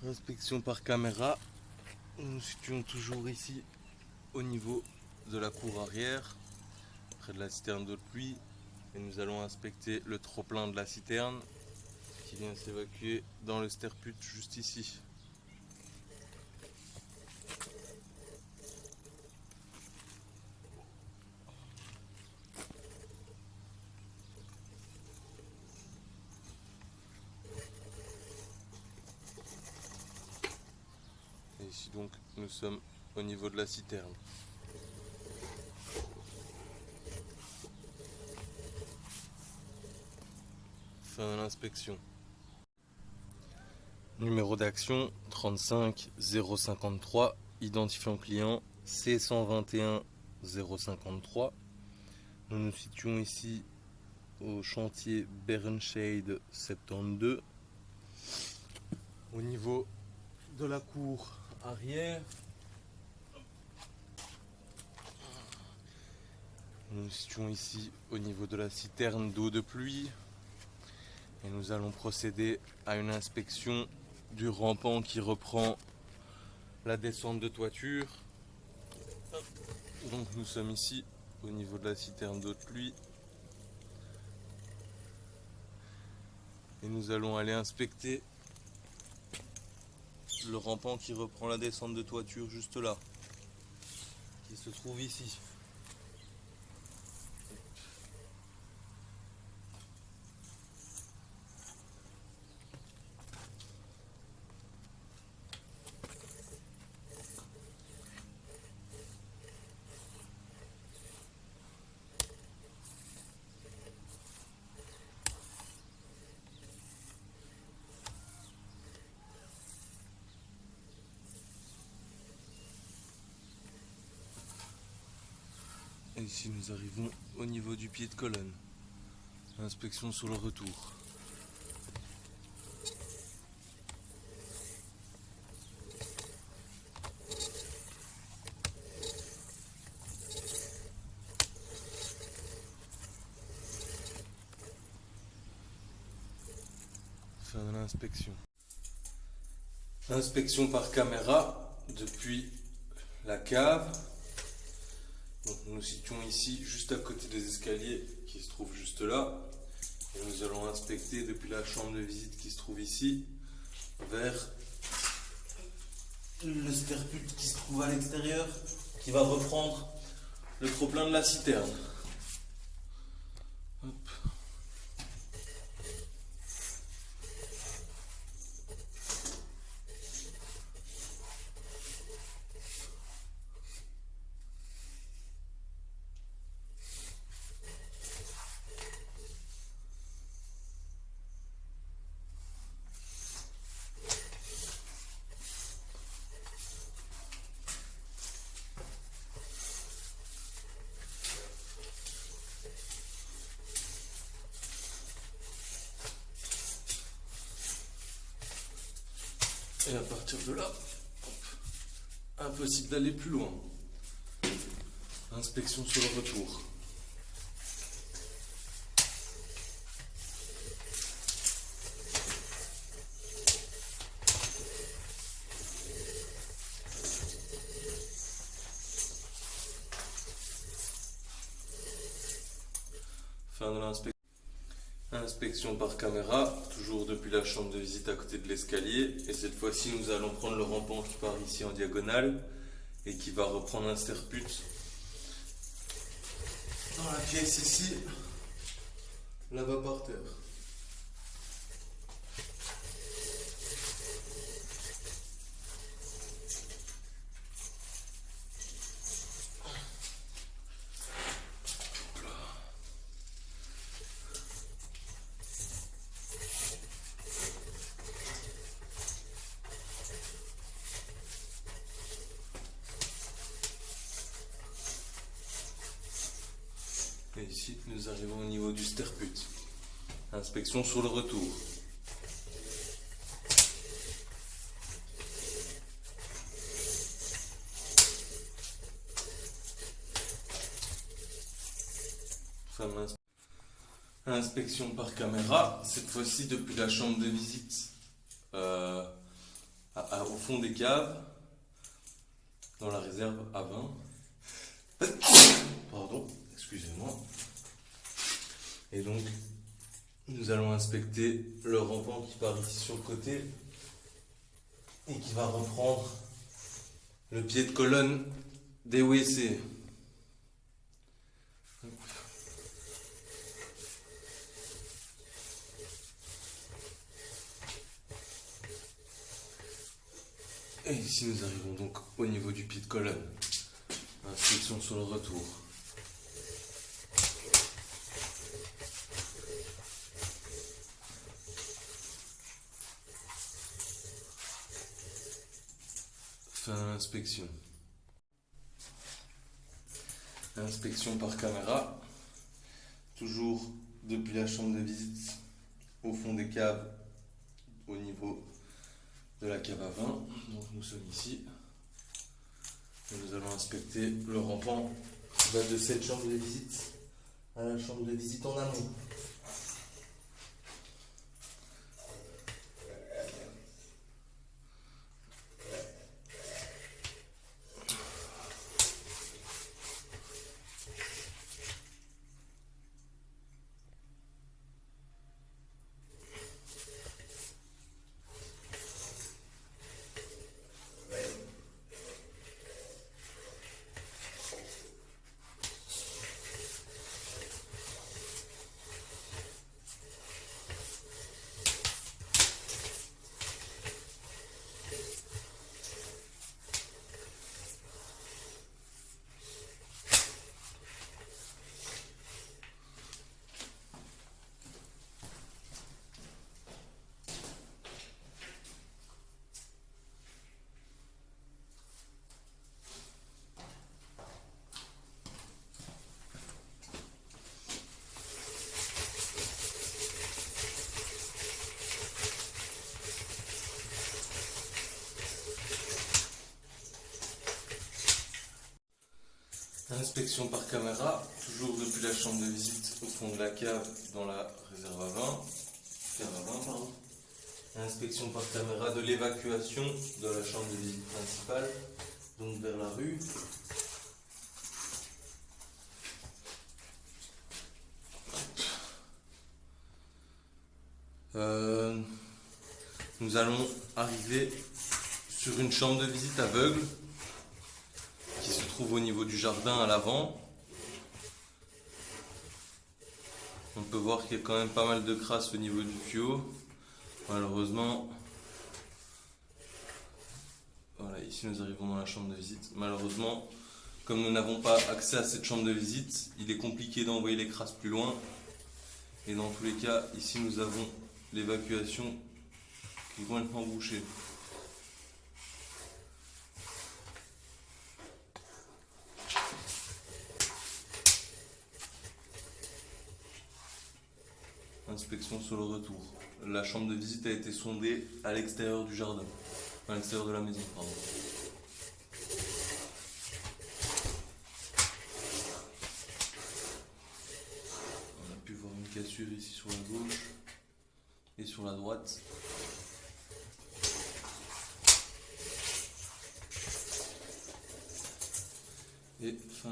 Inspection par caméra. Nous nous situons toujours ici au niveau de la cour arrière, près de la citerne d'eau de pluie, et nous allons inspecter le trop-plein de la citerne qui vient s'évacuer dans le sterput juste ici. Et ici donc nous sommes au niveau de la citerne. Fin de l'inspection. Numéro d'action 35 053, identifiant client C121 053. Nous nous situons ici au chantier Bernshade 72. Au niveau de la cour arrière, nous nous situons ici au niveau de la citerne d'eau de pluie et nous allons procéder à une inspection du rampant qui reprend la descente de toiture. Donc nous sommes ici au niveau de la citerne d'eau de pluie et nous allons aller inspecter le rampant qui reprend la descente de toiture juste là, qui se trouve ici. Et ici nous arrivons au niveau du pied de colonne. Inspection sur le retour. Fin de l'inspection. Inspection par caméra depuis la cave. Donc nous nous situons ici juste à côté des escaliers qui se trouvent juste là. Et nous allons inspecter depuis la chambre de visite qui se trouve ici vers le sterput qui se trouve à l'extérieur, qui va reprendre le trop-plein de la citerne. Hop. Et à partir de là, impossible d'aller plus loin. Inspection sur le retour. Fin de l'inspection. Inspection par caméra, toujours depuis la chambre de visite à côté de l'escalier. Et cette fois-ci, nous allons prendre le rampant qui part ici en diagonale et qui va reprendre un sterput dans la pièce ici, là-bas par terre. Et ici, nous arrivons au niveau du sterput. Inspection sur le retour. Fin de l'inspection. Inspection par caméra, cette fois-ci depuis la chambre de visite au fond des caves, dans la réserve à vin. Pardon, excusez-moi. Et donc, nous allons inspecter le rampant qui part ici sur le côté et qui va reprendre le pied de colonne des WC. Et ici nous arrivons donc au niveau du pied de colonne. Inspection sur le retour. Fin de l'inspection. Inspection par caméra. Toujours depuis la chambre de visite au fond des caves, au niveau de la cave à vin. Donc nous sommes ici. Et nous allons inspecter le rampant qui va de cette chambre de visite à la chambre de visite en amont. Inspection par caméra, toujours depuis la chambre de visite au fond de la cave dans la réserve à vin. Inspection par caméra de l'évacuation de la chambre de visite principale, donc vers la rue. Nous allons arriver sur une chambre de visite aveugle qui se trouve au niveau du jardin à l'avant. On peut voir qu'il y a quand même pas mal de crasse au niveau du tuyau. Malheureusement, voilà, ici nous arrivons dans la chambre de visite. Malheureusement, comme nous n'avons pas accès à cette chambre de visite, il est compliqué d'envoyer les crasses plus loin. Et dans tous les cas, ici nous avons l'évacuation qui est complètement bouchée. Inspection sur le retour. La chambre de visite a été sondée à l'extérieur du jardin, à l'extérieur de la maison, pardon. On a pu voir une cassure ici sur la gauche et sur la droite. Et fin